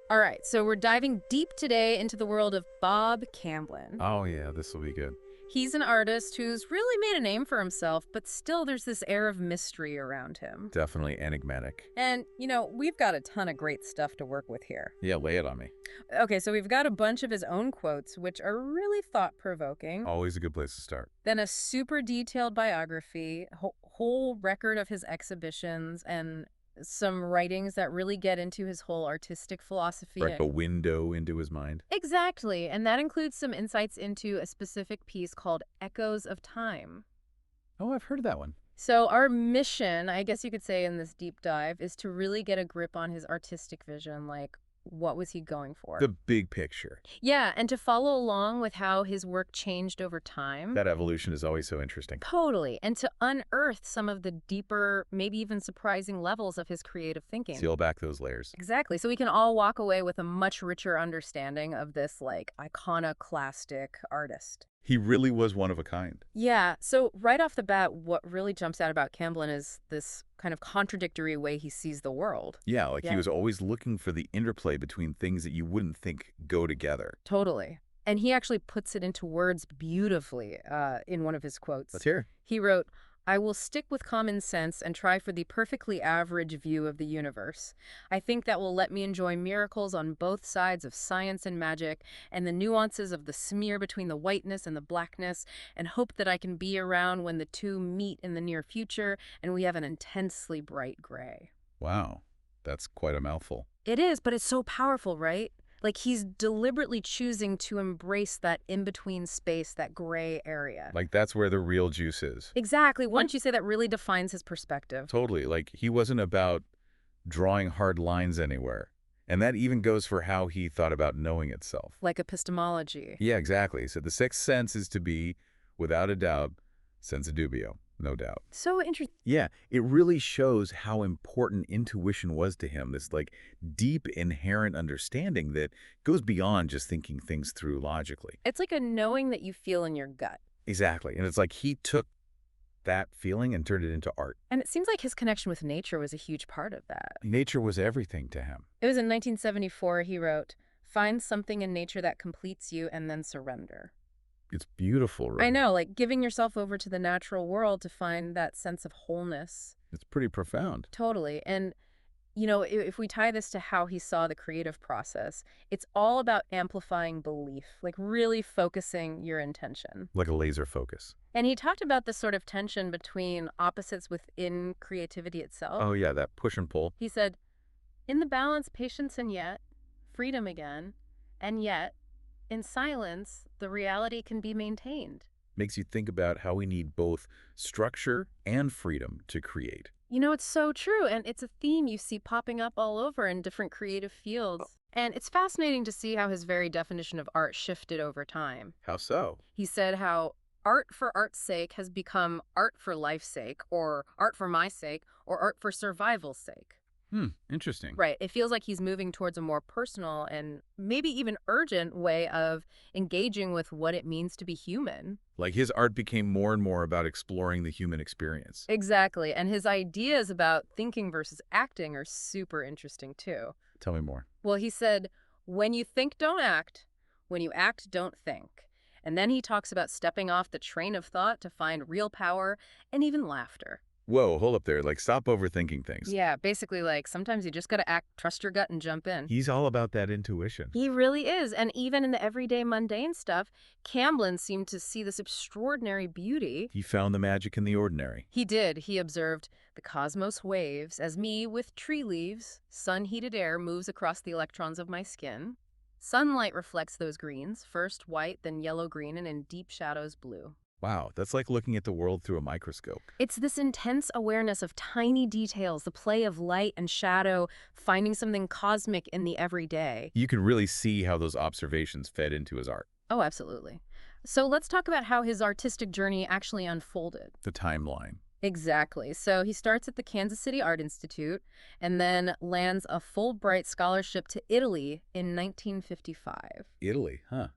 All right, so we're diving deep today into the world of Bob Camblin. Oh, yeah, this will be good. He's an artist who's really made a name for himself, but still there's this air of mystery around him. Definitely enigmatic. And, we've got a ton of great stuff to work with here. Yeah, lay it on me. Okay, so we've got a bunch of his own quotes, which are really thought-provoking. Always a good place to start. Then a super detailed biography, whole record of his exhibitions, and some writings that really get into his whole artistic philosophy. Like a window into his mind. Exactly, and that includes some insights into a specific piece called Echoes of Time. Oh, I've heard of that one. So our mission, I guess you could say in this deep dive, is to really get a grip on his artistic vision, like what was he going for? The big picture. Yeah, and to follow along with how his work changed over time. That evolution is always so interesting. Totally, and to unearth some of the deeper, maybe even surprising levels of his creative thinking. Seal back those layers. Exactly, so we can all walk away with a much richer understanding of this, iconoclastic artist. He really was one of a kind. Yeah, so right off the bat, what really jumps out about Camblin is this kind of contradictory way he sees the world. Yeah, he was always looking for the interplay between things that you wouldn't think go together. Totally. And he actually puts it into words beautifully in one of his quotes. Let's hear. He wrote, "I will stick with common sense and try for the perfectly average view of the universe. I think that will let me enjoy miracles on both sides of science and magic and the nuances of the smear between the whiteness and the blackness, and hope that I can be around when the two meet in the near future and we have an intensely bright gray." Wow, that's quite a mouthful. It is, but it's so powerful, right? Like he's deliberately choosing to embrace that in-between space, that gray area. That's where the real juice is. Exactly. Wouldn't you say that really defines his perspective? Totally. He wasn't about drawing hard lines anywhere. And that even goes for how he thought about knowing itself. Like epistemology. Yeah, exactly. So the sixth sense is to be, without a doubt, senza dubio. No doubt. So interesting. Yeah, it really shows how important intuition was to him, this deep inherent understanding that goes beyond just thinking things through logically. It's like a knowing that you feel in your gut. Exactly. And it's like he took that feeling and turned it into art. And it seems like his connection with nature was a huge part of that. Nature was everything to him. It was in 1974 he wrote, "Find something in nature that completes you and then surrender." It's beautiful, right? I know, giving yourself over to the natural world to find that sense of wholeness. It's pretty profound. Totally. And, if we tie this to how he saw the creative process, it's all about amplifying belief, really focusing your intention. Like a laser focus. And he talked about this sort of tension between opposites within creativity itself. Oh, yeah, that push and pull. He said, "In the balance, patience and yet, freedom again, and yet, in silence, the reality can be maintained." Makes you think about how we need both structure and freedom to create. It's so true, and it's a theme you see popping up all over in different creative fields. And it's fascinating to see how his very definition of art shifted over time. How so? He said how art for art's sake has become art for life's sake, or art for my sake, or art for survival's sake. Interesting. Right. It feels like he's moving towards a more personal and maybe even urgent way of engaging with what it means to be human. His art became more and more about exploring the human experience. Exactly. And his ideas about thinking versus acting are super interesting too. Tell me more. Well, he said, "When you think, don't act. When you act, don't think." And then he talks about stepping off the train of thought to find real power and even laughter. Whoa, hold up there. Stop overthinking things. Yeah, basically sometimes you just got to act, trust your gut and jump in. He's all about that intuition. He really is. And even in the everyday mundane stuff, Camblin seemed to see this extraordinary beauty. He found the magic in the ordinary. He did. He observed the cosmos waves as me with tree leaves, sun-heated air moves across the electrons of my skin. Sunlight reflects those greens, first white, then yellow-green, and in deep shadows blue. Wow, that's like looking at the world through a microscope. It's this intense awareness of tiny details, the play of light and shadow, finding something cosmic in the everyday. You can really see how those observations fed into his art. Oh, absolutely. So let's talk about how his artistic journey actually unfolded. The timeline. Exactly. So he starts at the Kansas City Art Institute and then lands a Fulbright scholarship to Italy in 1955. Italy, huh?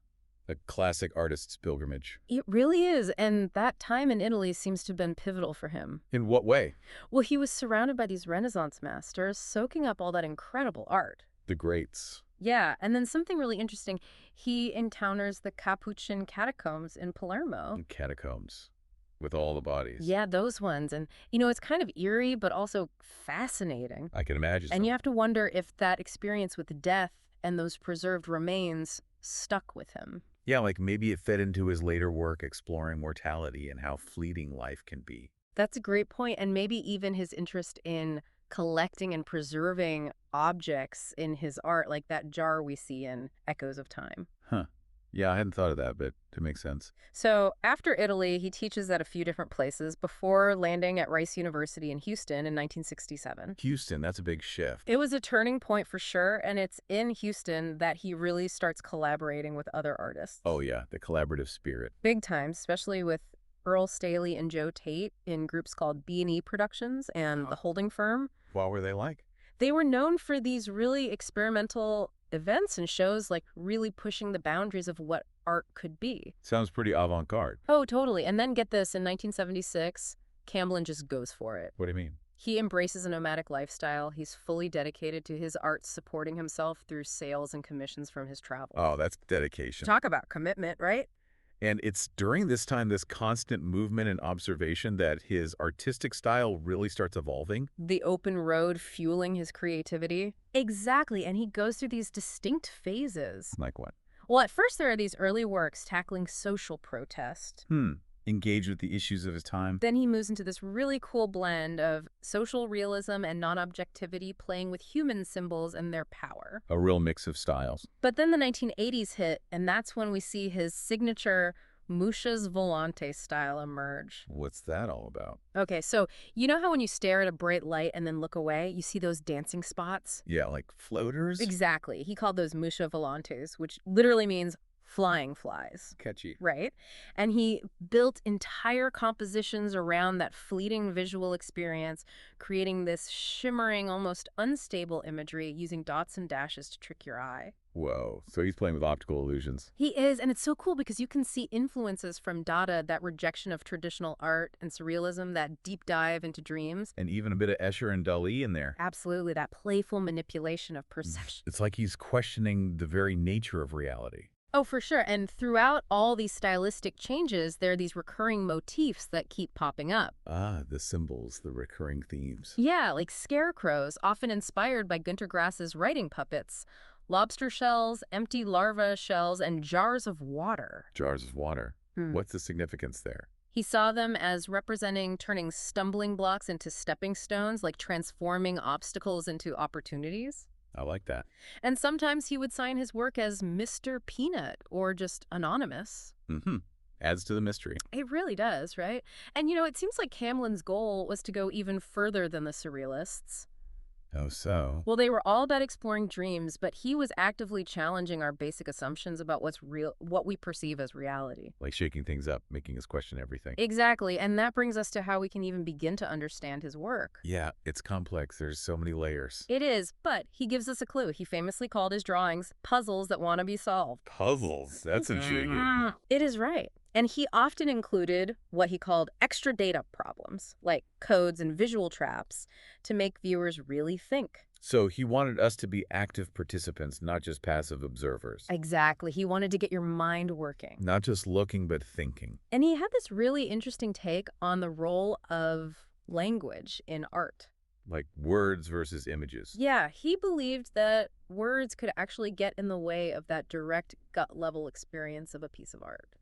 A classic artist's pilgrimage. It really is, and that time in Italy seems to have been pivotal for him. In what way? Well, he was surrounded by these Renaissance masters, soaking up all that incredible art. The greats. Yeah, and then something really interesting, he encounters the Capuchin catacombs in Palermo. And catacombs with all the bodies. Yeah, those ones. And, it's kind of eerie, but also fascinating. I can imagine And so. you have to wonder if that experience with death and those preserved remains stuck with him. Yeah, like maybe it fed into his later work exploring mortality and how fleeting life can be. That's a great point, and maybe even his interest in collecting and preserving objects in his art, like that jar we see in Echoes of Time. Huh. Yeah, I hadn't thought of that, but it makes sense. So after Italy, he teaches at a few different places before landing at Rice University in Houston in 1967. Houston, that's a big shift. It was a turning point for sure, and it's in Houston that he really starts collaborating with other artists. Oh, yeah, the collaborative spirit. Big time, especially with Earl Staley and Joe Tate in groups called B&E Productions and The Holding Firm. What were they like? They were known for these really experimental events and shows, like really pushing the boundaries of what art could be. Sounds pretty avant-garde. Oh, totally. And then get this, in 1976, Camblin just goes for it. What do you mean? He embraces a nomadic lifestyle. He's fully dedicated to his art, supporting himself through sales and commissions from his travels. Oh, that's dedication. Talk about commitment, right? And it's during this time, this constant movement and observation, that his artistic style really starts evolving. The open road fueling his creativity. Exactly, and he goes through these distinct phases. Like what? Well, at first there are these early works tackling social protest. Engage with the issues of his time. Then he moves into this really cool blend of social realism and non-objectivity, playing with human symbols and their power. A real mix of styles. But then the 1980s hit, and that's when we see his signature Musha's Volante style emerge. What's that all about? Okay, so you know how when you stare at a bright light and then look away, you see those dancing spots? Yeah, like floaters? Exactly. He called those Musha Volantes, which literally means flying flies. Catchy. Right? And he built entire compositions around that fleeting visual experience, creating this shimmering, almost unstable imagery using dots and dashes to trick your eye. Whoa, so he's playing with optical illusions. He is, and it's so cool because you can see influences from Dada, that rejection of traditional art, and surrealism, that deep dive into dreams. And even a bit of Escher and Dali in there. Absolutely, that playful manipulation of perception. It's like he's questioning the very nature of reality. Oh, for sure. And throughout all these stylistic changes, there are these recurring motifs that keep popping up. Ah, the symbols, the recurring themes. Yeah, like scarecrows, often inspired by Günter Grass's writing puppets, lobster shells, empty larva shells, and jars of water. Jars of water. What's the significance there? He saw them as representing turning stumbling blocks into stepping stones, like transforming obstacles into opportunities. I like that. And sometimes he would sign his work as Mr. Peanut or just anonymous. Adds to the mystery. It really does, right? And it seems like Camblin's goal was to go even further than the surrealists. Oh, so? Well, they were all about exploring dreams, but he was actively challenging our basic assumptions about what's real, what we perceive as reality. Like shaking things up, making us question everything. Exactly, and that brings us to how we can even begin to understand his work. Yeah, it's complex. There's so many layers. It is, but he gives us a clue. He famously called his drawings puzzles that want to be solved. Puzzles? That's intriguing. It is right. And he often included what he called extra data problems, like codes and visual traps, to make viewers really think. So he wanted us to be active participants, not just passive observers. Exactly. He wanted to get your mind working. Not just looking, but thinking. And he had this really interesting take on the role of language in art. Like words versus images. Yeah, he believed that words could actually get in the way of that direct gut-level experience of a piece of art.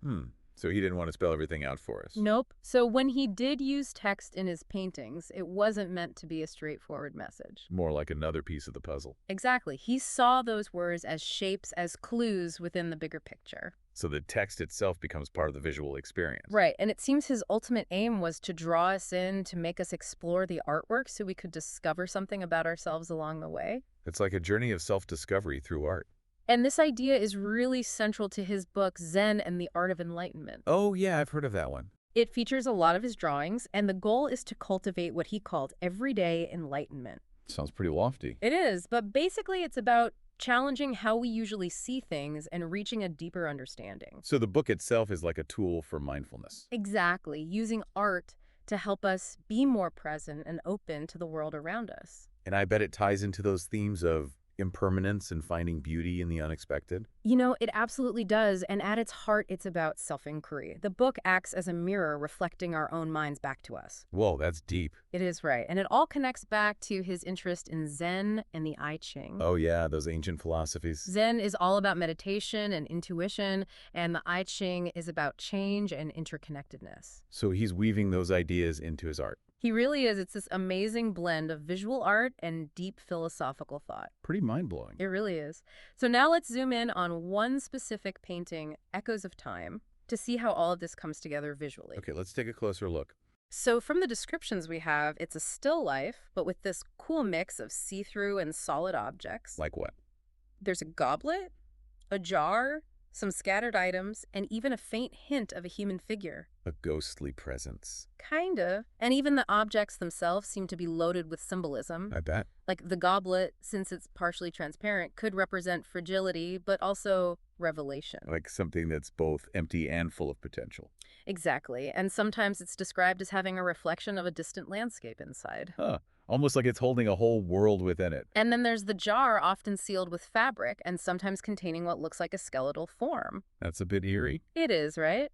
So he didn't want to spell everything out for us. Nope. So when he did use text in his paintings, it wasn't meant to be a straightforward message. More like another piece of the puzzle. Exactly. He saw those words as shapes, as clues within the bigger picture. So the text itself becomes part of the visual experience. Right. And it seems his ultimate aim was to draw us in, to make us explore the artwork so we could discover something about ourselves along the way. It's like a journey of self-discovery through art. And this idea is really central to his book, Zen and the Art of Enlightenment. Oh, yeah, I've heard of that one. It features a lot of his drawings, and the goal is to cultivate what he called everyday enlightenment. Sounds pretty lofty. It is, but basically it's about challenging how we usually see things and reaching a deeper understanding. So the book itself is like a tool for mindfulness. Exactly, using art to help us be more present and open to the world around us. And I bet it ties into those themes of impermanence and finding beauty in the unexpected? It absolutely does, and at its heart, it's about self-inquiry. The book acts as a mirror reflecting our own minds back to us. Whoa, that's deep. It is right, and it all connects back to his interest in Zen and the I Ching. Oh yeah, those ancient philosophies. Zen is all about meditation and intuition, and the I Ching is about change and interconnectedness. So he's weaving those ideas into his art. He really is. It's this amazing blend of visual art and deep philosophical thought. Pretty mind-blowing. It really is. So now let's zoom in on one specific painting, Echoes of Time, to see how all of this comes together visually. Okay, let's take a closer look. So from the descriptions we have, it's a still life, but with this cool mix of see-through and solid objects. Like what? There's a goblet, a jar, some scattered items, and even a faint hint of a human figure. A ghostly presence. Kinda. And even the objects themselves seem to be loaded with symbolism. I bet. Like the goblet, since it's partially transparent, could represent fragility, but also revelation. Like something that's both empty and full of potential. Exactly. And sometimes it's described as having a reflection of a distant landscape inside. Huh. Almost like it's holding a whole world within it. And then there's the jar, often sealed with fabric and sometimes containing what looks like a skeletal form. That's a bit eerie. It is, right?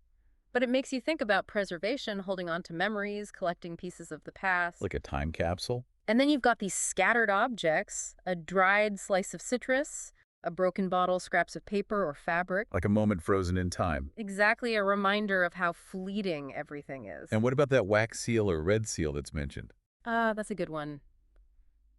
But it makes you think about preservation, holding on to memories, collecting pieces of the past. Like a time capsule. And then you've got these scattered objects, a dried slice of citrus, a broken bottle, scraps of paper or fabric. Like a moment frozen in time. Exactly a reminder of how fleeting everything is. And what about that wax seal or red seal that's mentioned? That's a good one.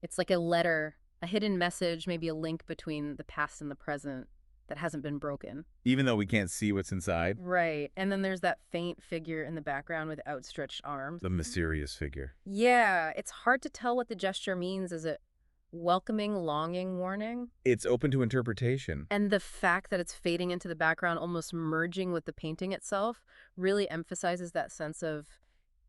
It's like a letter, a hidden message, maybe a link between the past and the present that hasn't been broken. Even though we can't see what's inside. Right. And then there's that faint figure in the background with outstretched arms. The mysterious figure. Yeah, it's hard to tell what the gesture means. Is it welcoming, longing, warning? It's open to interpretation. And the fact that it's fading into the background, almost merging with the painting itself, really emphasizes that sense of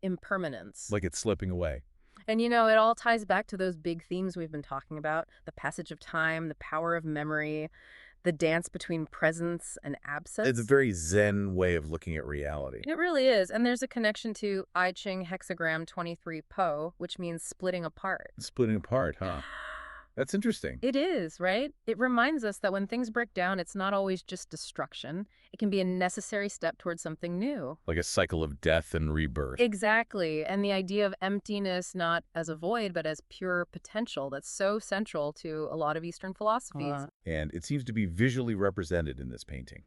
impermanence. Like it's slipping away. And it all ties back to those big themes we've been talking about: the passage of time, the power of memory, the dance between presence and absence. It's a very Zen way of looking at reality. It really is. And there's a connection to I Ching hexagram 23 Po, which means splitting apart. Splitting apart, huh? That's interesting. It is, right? It reminds us that when things break down, it's not always just destruction. It can be a necessary step towards something new. Like a cycle of death and rebirth. Exactly. And the idea of emptiness not as a void, but as pure potential, that's so central to a lot of Eastern philosophies. And it seems to be visually represented in this painting.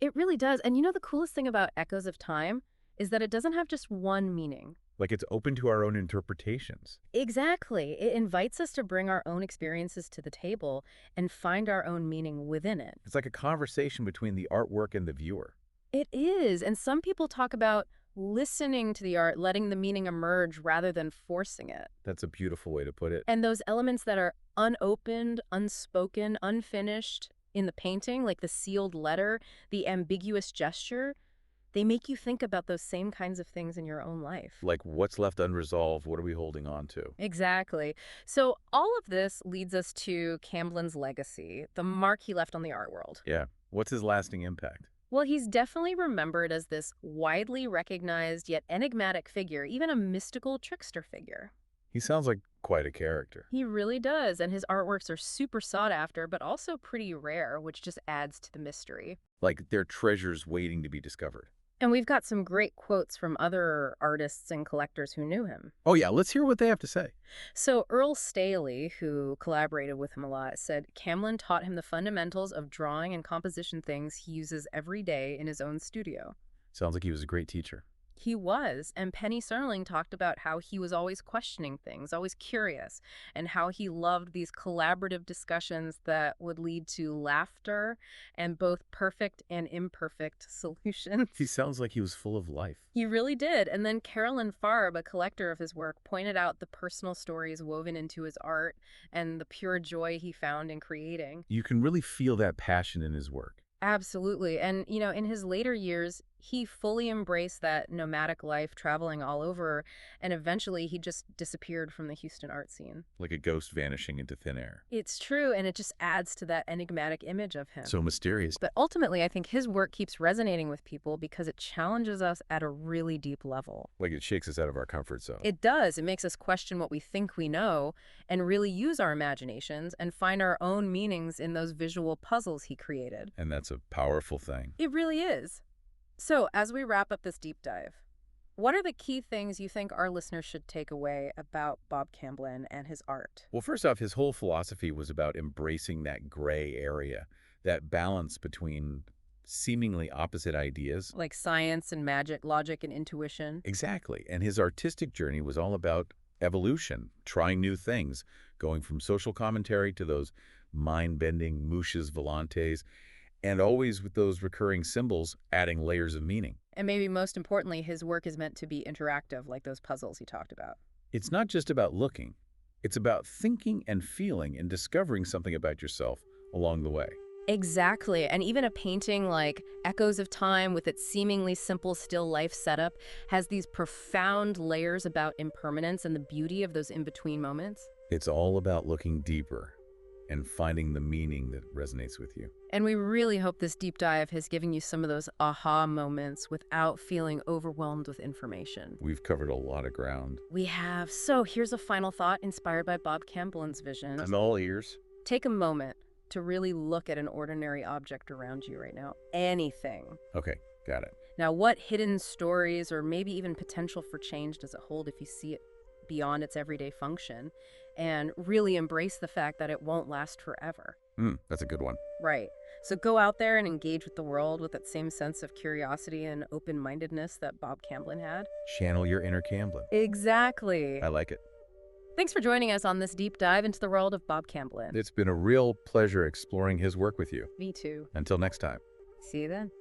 It really does. And the coolest thing about Echoes of Time is that it doesn't have just one meaning. Like it's open to our own interpretations. Exactly. It invites us to bring our own experiences to the table and find our own meaning within it. It's like a conversation between the artwork and the viewer. It is. And some people talk about listening to the art, letting the meaning emerge rather than forcing it. That's a beautiful way to put it. And those elements that are unopened, unspoken, unfinished in the painting, like the sealed letter, the ambiguous gesture, they make you think about those same kinds of things in your own life. Like what's left unresolved? What are we holding on to? Exactly. So all of this leads us to Camblin's legacy, the mark he left on the art world. Yeah. What's his lasting impact? Well, he's definitely remembered as this widely recognized yet enigmatic figure, even a mystical trickster figure. He sounds like quite a character. He really does, and his artworks are super sought after, but also pretty rare, which just adds to the mystery. Like they're treasures waiting to be discovered. And we've got some great quotes from other artists and collectors who knew him. Oh yeah, let's hear what they have to say. So Earl Staley, who collaborated with him a lot, said Camblin taught him the fundamentals of drawing and composition, things he uses every day in his own studio. Sounds like he was a great teacher. He was, and Penny Serling talked about how he was always questioning things, always curious, and how he loved these collaborative discussions that would lead to laughter and both perfect and imperfect solutions. He sounds like he was full of life. He really did. And then Carolyn Farb, a collector of his work, pointed out the personal stories woven into his art and the pure joy he found in creating. You can really feel that passion in his work. Absolutely. And, in his later years, He fully embraced that nomadic life, traveling all over, and eventually he just disappeared from the Houston art scene. Like a ghost vanishing into thin air. It's true, and it just adds to that enigmatic image of him. So mysterious. But ultimately, I think his work keeps resonating with people because it challenges us at a really deep level. Like it shakes us out of our comfort zone. It does. It makes us question what we think we know and really use our imaginations and find our own meanings in those visual puzzles he created. And that's a powerful thing. It really is. So, as we wrap up this deep dive, what are the key things you think our listeners should take away about Bob Camblin and his art? Well, first off, his whole philosophy was about embracing that gray area, that balance between seemingly opposite ideas. Like science and magic, logic and intuition. Exactly. And his artistic journey was all about evolution, trying new things, going from social commentary to those mind-bending mousches volantes, and always with those recurring symbols adding layers of meaning. And maybe most importantly, his work is meant to be interactive, like those puzzles he talked about. It's not just about looking. It's about thinking and feeling and discovering something about yourself along the way. Exactly. And even a painting like Echoes of Time with its seemingly simple still life setup has these profound layers about impermanence and the beauty of those in-between moments. It's all about looking deeper and finding the meaning that resonates with you. And we really hope this deep dive has given you some of those aha moments without feeling overwhelmed with information. We've covered a lot of ground. We have. So here's a final thought inspired by Bob Camblin's vision. I'm all ears. Take a moment to really look at an ordinary object around you right now. Anything. Okay, got it. Now, what hidden stories or maybe even potential for change does it hold if you see it beyond its everyday function? And really embrace the fact that it won't last forever. That's a good one. Right. So go out there and engage with the world with that same sense of curiosity and open-mindedness that Bob Camblin had. Channel your inner Camblin. Exactly. I like it. Thanks for joining us on this deep dive into the world of Bob Camblin. It's been a real pleasure exploring his work with you. Me too. Until next time. See you then.